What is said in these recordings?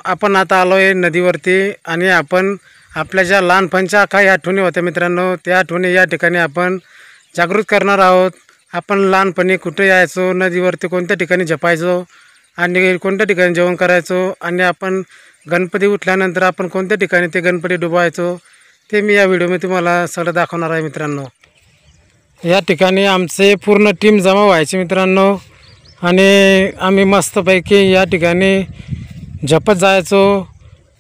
आपण आता आलो आहे नदीवरती आणि आपण आपल्या ज्या लहानपणच्या काही आठवणी होत्या मित्रांनो, त्या आठवणी या ठिकाणी आपण जागृत करणार आहोत. आपण लहानपणी कुठे यायचो, नदीवरती कोणत्या ठिकाणी झोपायचो आणि कोणत्या ठिकाणी जेवण करायचो आणि आपण गणपती उठल्यानंतर आपण कोणत्या ठिकाणी ते गणपती डुबवायचो, ते मी या व्हिडिओमध्ये तुम्हाला सगळं दाखवणार आहे मित्रांनो. या ठिकाणी आमचे पूर्ण टीम जमा व्हायची मित्रांनो आणि आम्ही मस्तपैकी या ठिकाणी झोपत जायचो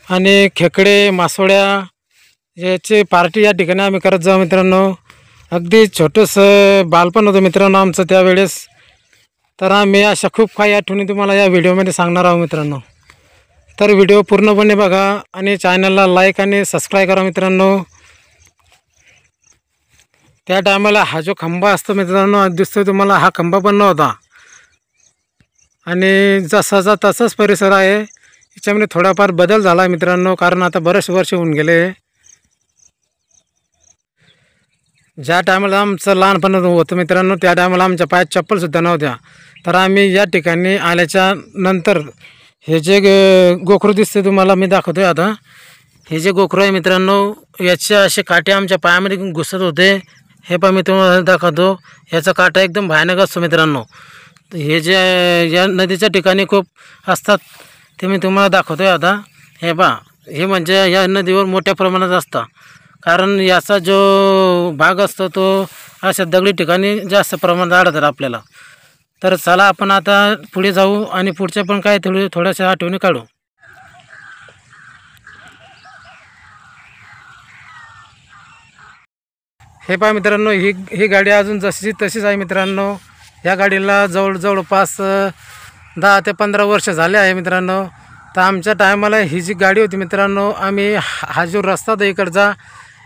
आणि खेकडे मासोळ्या याची पार्टी या ठिकाणी आम्ही करत जाऊ मित्रांनो. अगदी छोटंसं बालपण होतं मित्रांनो आमचं त्यावेळेस. तर आम्ही अशा खूप काही आठवणी तुम्हाला या व्हिडिओमध्ये सांगणार आहोत मित्रांनो. तर व्हिडिओ पूर्णपणे बघा आणि चॅनलला लाईक आणि सबस्क्राईब करा मित्रांनो. त्या टायमाला हा जो खंबा असतो मित्रांनो दिसतो तुम्हाला, हा खंबा पण नव्हता आणि जसाचा तसाच परिसर आहे. याच्यामध्ये थोडाफार बदल झाला आहे मित्रांनो, कारण आता बरेच वर्ष होऊन गेले. ज्या टायमाला आमचं लहानपण होतं मित्रांनो त्या टायमाला आमच्या पायात चप्पलसुद्धा नव्हत्या. तर आम्ही या ठिकाणी आल्याच्या नंतर हे जे गोखरू दिसते तुम्हाला मी दाखवतो आहे आता. हे जे गोखरू आहे मित्रांनो याचे असे काटे आमच्या पायामध्ये घुसत होते. हे पण मी तुम्हाला दाखवतो. याचा काटा एकदम भयानक असतो मित्रांनो. हे जे या नदीच्या ठिकाणी खूप असतात ते मी तुम्हाला दाखवतो आहे आता. हे पहा, हे म्हणजे या नदीवर मोठ्या प्रमाणात असतं, कारण याचा जो भाग असतो तो अशा दगडी ठिकाणी जास्त प्रमाणात आढळतात आपल्याला. तर चला आपण आता पुढे जाऊ आणि पुढच्या पण काय थोड्याशा आठवणी काढू. हे पहा मित्रांनो, ही गाडी अजून जशीची तशीच आहे मित्रांनो. या गाडीला जवळपास 10 ते 15 वर्ष झाले आहे मित्रांनो. तर आमच्या टायमाला ही जी गाडी होती मित्रांनो, आम्ही हा जो रस्ता होता इकडचा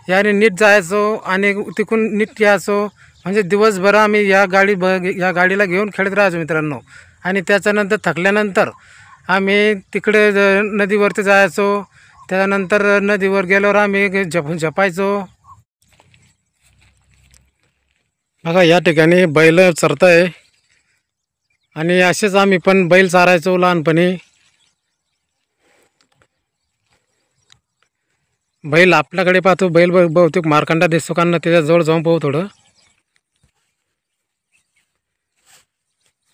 याने नीट जायचो आणि तिकडून नीट यायचो. म्हणजे दिवसभर आम्ही या गाडीला घेऊन खेळत राहायचो मित्रांनो. आणि त्याच्यानंतर थकल्यानंतर आम्ही तिकडे नदीवरती जायचो. त्यानंतर नदीवर गेल्यावर आम्ही झोपायचो. बघा या ठिकाणी बैल चरत आहे आणि असेच आम्ही पण बैल चारायचो लहानपणी. बैल आपल्याकडे पाहतो, बैल बहुतेक मारकांडा दिसतो कारण त्याच्याजवळ जाऊन पाहू थोडं.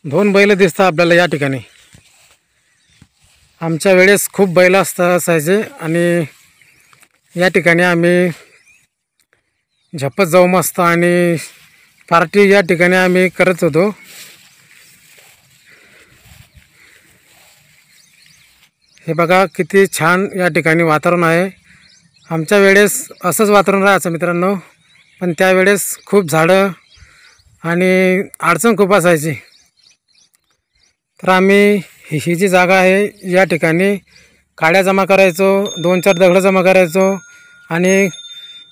2 बैल दिसतात आपल्याला या ठिकाणी. आमच्या वेळेस खूप बैल असायचे आणि या ठिकाणी आम्ही झोपत जाऊ मस्त आणि पार्टी या ठिकाणी आम्ही करत होतो. हे बघा किती छान या ठिकाणी वातावरण आहे. आमच्या वेळेस असंच वातावरण राहायचं मित्रांनो, पण त्यावेळेस खूप झाडं आणि अडचण खूप असायची. तर आम्ही ही जी जागा आहे या ठिकाणी काड्या जमा करायचो, 2-4 दगडं जमा करायचो आणि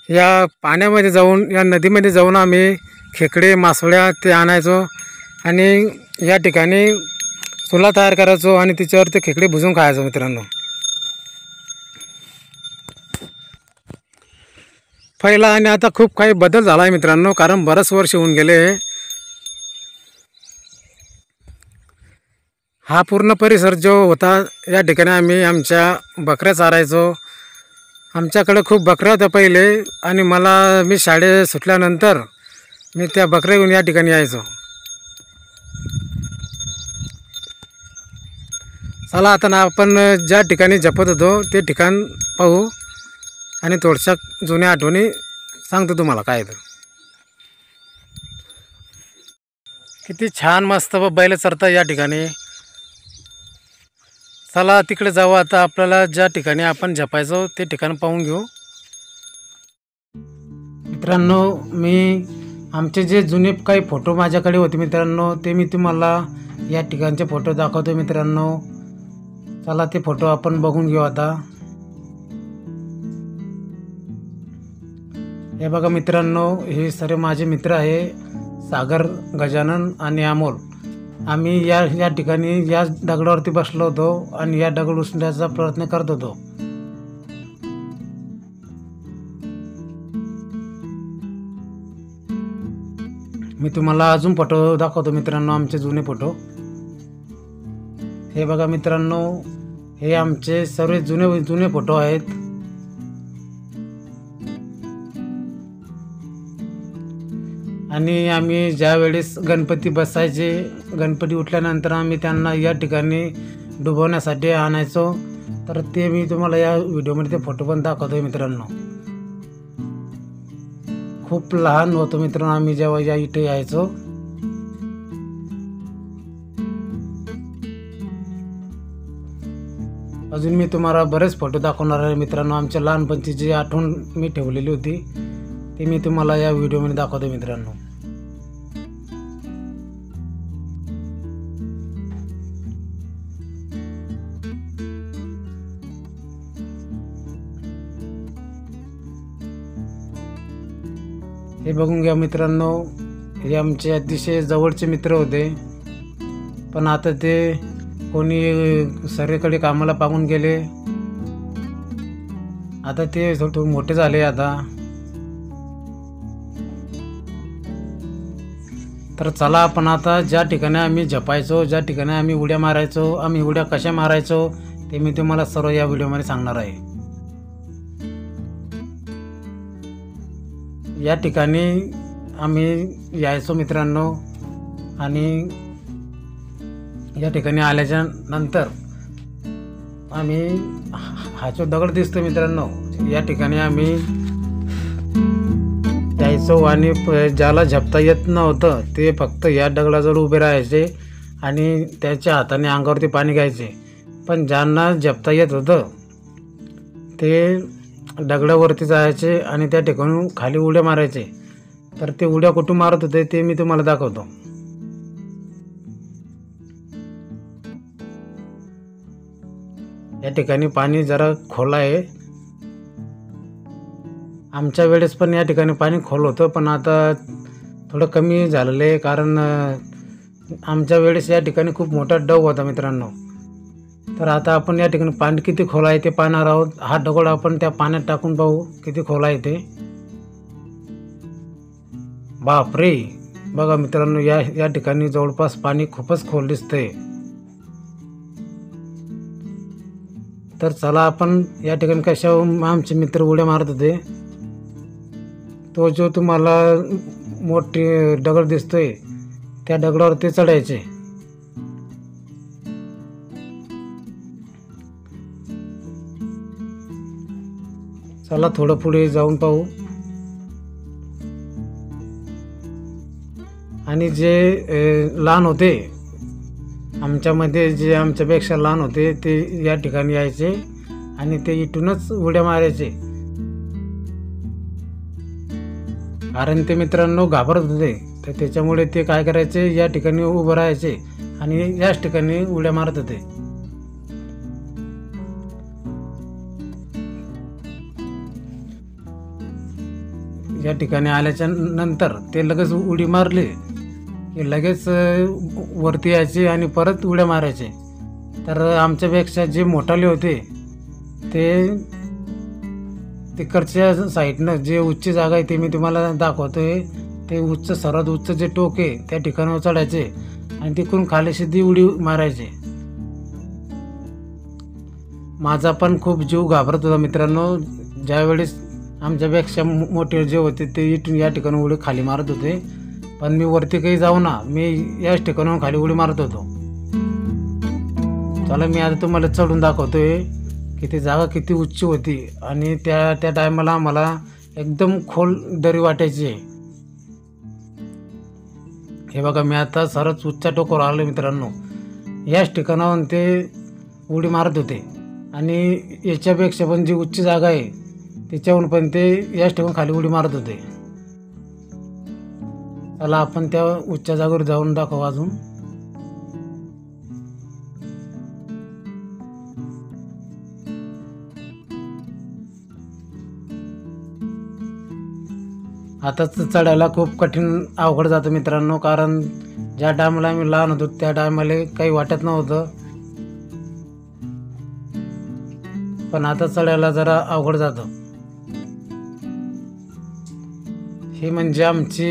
या पाण्यामध्ये जाऊन या नदीमध्ये जाऊन आम्ही खेकडे मासोळ्या ते आणायचो आणि या ठिकाणी चुला तयार करायचो आणि तिच्यावर ते खेकडे भुजून खायचो मित्रांनो. पहिला आणि आता खूप काही बदल झाला आहे मित्रांनो, कारण बरेच वर्ष होऊन गेले. हा पूर्ण परिसर जो होता या ठिकाणी आम्ही आमच्या बकऱ्या चारायचो. आमच्याकडे खूप बकऱ्या होत्या पहिले आणि मी शाळेत सुटल्यानंतर मी त्या बकऱ्या घेऊन या ठिकाणी यायचो. चला आता आपण ज्या ठिकाणी झोपत होतो ते ठिकाण पाहू आणि थोड्याशा जुन्या आठवणी सांगतो तुम्हाला काय. तर किती छान मस्त बैल चरतात या ठिकाणी. चला तिकडे जाऊ आता. आपल्याला ज्या ठिकाणी आपण झोपायचो ते ठिकाण पाहून घेऊ मित्रांनो. आमचे जे जुने काही फोटो माझ्याकडे होते मित्रांनो ते मी तुम्हाला या ठिकाणचे फोटो दाखवतो मित्रांनो. चला ते फोटो आपण बघून घेऊ आता. हे बघा मित्रांनो, हे सर्व माझे मित्र आहे, सागर, गजानन आणि अमोल. आम्ही या ठिकाणी या दगडावरती बसलो होतो आणि या दगड उचलण्याचा प्रयत्न करत होतो. मी तुम्हाला अजून फोटो दाखवतो मित्रांनो, आमचे जुने फोटो. हे बघा मित्रांनो, हे आमचे सर्व जुने जुने फोटो आहेत. आणि आम्ही ज्या वेळेस गणपती बसायचे, गणपती उठल्यानंतर आम्ही त्यांना या ठिकाणी डुबवण्यासाठी आणायचो. तर ते मी तुम्हाला या व्हिडिओमध्ये ते फोटो पण दाखवतोय मित्रांनो. खूप लहान होतो मित्रांनो आम्ही जेव्हा या इथे यायचो. अजून मी तुम्हाला बरेच फोटो दाखवणार आहे मित्रांनो. आमच्या लहानपणची जी आठवण मी ठेवलेली होती ते मी तुम्हाला या व्हिडिओमध्ये दाखवतो मित्रांनो. हे बघून घ्या मित्रांनो, हे आमचे अतिशय जवळचे मित्र होते. पण आता ते कोणी सर्वेकडे कामाला पाहून गेले. आता ते थोडे मोठे झाले आता. तर चला आपण आता ज्या ठिकाणी आम्ही झपायचो, ज्या ठिकाणी आम्ही उड्या मारायचो, आम्ही उड्या कशा मारायचो ते मी तुम्हाला सर्व या व्हिडिओमध्ये सांगणार आहे. या ठिकाणी आम्ही यायचो मित्रांनो. आणि या ठिकाणी आल्याच्या नंतर आम्ही हा जो दगड दिसतो मित्रांनो, या ठिकाणी आम्ही यायचो. आणि ज्याला झपता येत नव्हतं ते फक्त या दगडाजवळ उभे राहायचे आणि त्याच्या हाताने अंगावरती पाणी घ्यायचे. पण ज्यांना झपता येत होतं ते दगडावरती जायचे आणि त्या ठिकाणी खाली उड्या मारायचे. तर ते उड्या कुठून मारत होते ते मी तुम्हाला दाखवतो. या ठिकाणी पाणी जरा खोल आहे. आमच्या वेळेस पण या ठिकाणी पाणी खोल होतं, पण आता थोडं कमी झालेलं आहे. कारण आमच्या वेळेस या ठिकाणी खूप मोठा डव होता मित्रांनो. तर आता आपण या ठिकाणी पाणी किती खोल आहे ते पाहणार आहोत. हा दगड आपण त्या पाण्यात टाकून पाहू किती खोल आहे ते. बापरे, बघा मित्रांनो, या ठिकाणी जवळपास पाणी खूपच खोल दिसतंय. तर चला आपण या ठिकाणी कशा आमचे मित्र उड्या मारत होते. तो जो तुम्हाला मोठी दगड दिसतोय त्या दगडावर ते चढायचे. चला थोडं पुढे जाऊन पाहू. आणि जे लहान होते आमच्यामध्ये, जे आमच्यापेक्षा लहान होते ते या ठिकाणी यायचे आणि ते इथूनच उड्या मारायचे. कारण ते मित्रांनो घाबरत होते. तर त्याच्यामुळे ते काय करायचे, या ठिकाणी उभं राहायचे आणि याच ठिकाणी उड्या मारत होते. या ठिकाणी आल्याच्या नंतर ते लगेच उडी मारली की लगेच वरती यायचे आणि परत उड्या मारायचे. तर आमच्यापेक्षा जे मोठाले होते ते तिकडच्या साईडनं जे उच्च जागा आहे ते मी तुम्हाला दाखवतोय. ते सर्वात उच्च जे टोक आहे त्या ठिकाणावर चढायचे आणि तिकडून खाली सिधी उडी मारायचे. माझा पण खूप जीव घाबरत होता मित्रांनो. ज्यावेळेस आमच्यापेक्षा मोठे जे होते ते इथून या ठिकाणी उडी खाली मारत होते, पण मी वरती काही जाऊ ना, मी याच ठिकाणाहून खाली उडी मारत होतो. चला मी आता तुम्हाला चढून दाखवतोय की ती जागा किती उच्च होती. आणि त्या टायमाला मला एकदम खोल दरी वाटायची. हे बघा, मी आता सरच उच्च टोकावर आलो मित्रांनो. याच ठिकाणाहून ते उडी मारत होते आणि याच्यापेक्षा पण जी उच्च जागा आहे त्याच्याहून पण ते याच ठिकाणी खाली उडी मारत होते. चला आपण त्या उच्च जागेवर जाऊन दाखवू अजून. आताच चढायला खूप कठीण अवघड जातं मित्रांनो. कारण ज्या टायमाला आम्ही लहान होतो त्या टायमाला काही वाटत नव्हतं, पण आता चढायला जरा अवघड जातं. हे म्हणजे आमची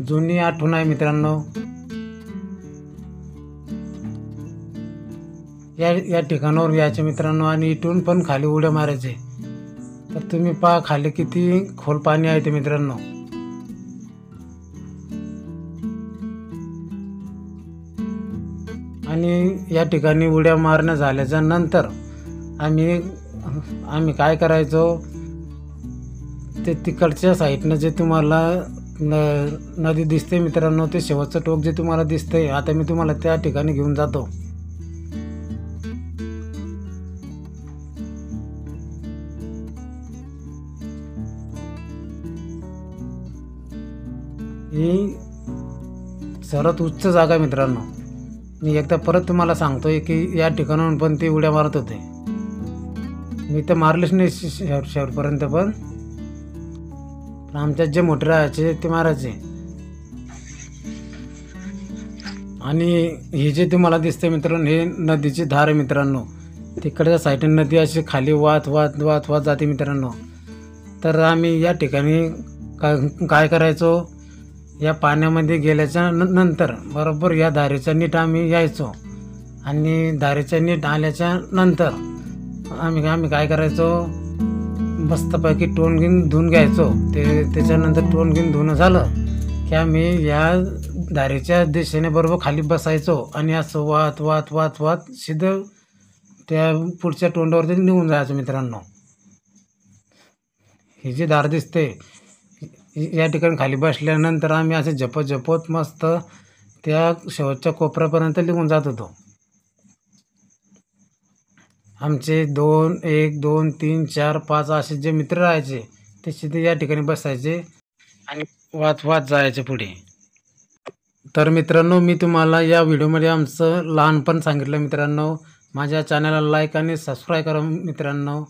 जुनी आठवण आहे मित्रांनो. या ठिकाणावर यायचे मित्रांनो आणि इथून पण खाली उड्या मारायचे. तर तुम्ही पहा खाली किती खोल पाणी आहे ते मित्रांनो. आणि या ठिकाणी उड्या मारण्या झाल्याच्या नंतर आम्ही काय करायचो, ते तिकडच्या साईडनं जे तुम्हाला नदी दिसते मित्रांनो, ते शेवटचं टोक जे तुम्हाला दिसतंय, आता मी तुम्हाला त्या ठिकाणी घेऊन जातो. ही सर्वात उच्च जागा मित्रांनो. मी एकदा परत तुम्हाला सांगतोय की या ठिकाणाहून पण ते उड्या मारत होते. मी तर मारलेच नाही शेवटपर्यंत, पण आमच्यात जे मोठे राहायचे ते मारायचे. आणि हे जे तुम्हाला दिसते मित्रांनो, हे नदीची धार आहे मित्रांनो. तिकडच्या साईडने नदी अशी खाली वाहत वाहत वाहत वाहत जाते मित्रांनो. तर आम्ही या ठिकाणी काय करायचो, या पाण्यामध्ये गेल्याच्या नंतर बरोबर या धारेच्या नीट आम्ही यायचो. आणि धारेच्या नीट आल्याच्या नंतर आम्ही काय करायचो, मस्तपैकी टोन घेऊन धुवून घ्यायचो. त्याच्यानंतर टोन घेऊन धुणं झालं की आम्ही या धारेच्या दिशेने बरोबर खाली बसायचो आणि असं वाहत वाहत वाहत वाहत सीधं त्या पुढच्या तोंडावरती निघून जायचं मित्रांनो. ही जी धार दिसते, या ठिकाणी खाली बसल्यानंतर आम्ही असे झपत झपत मस्त त्या शेवटच्या कोपऱ्यापर्यंत निघून जात होतो. आमचे 1 2 3 4 5 असे जे मित्र राहायचे ते सीधे या ठिकाणी बसायचे आणि वाहत वाहत जायचे पुढे. तर मित्रांनो, मी तुम्हाला या व्हिडिओमध्ये आमचं लहानपण सांगितलं मित्रांनो. माझ्या चॅनलला लाईक आणि सबस्क्राईब करा मित्रांनो.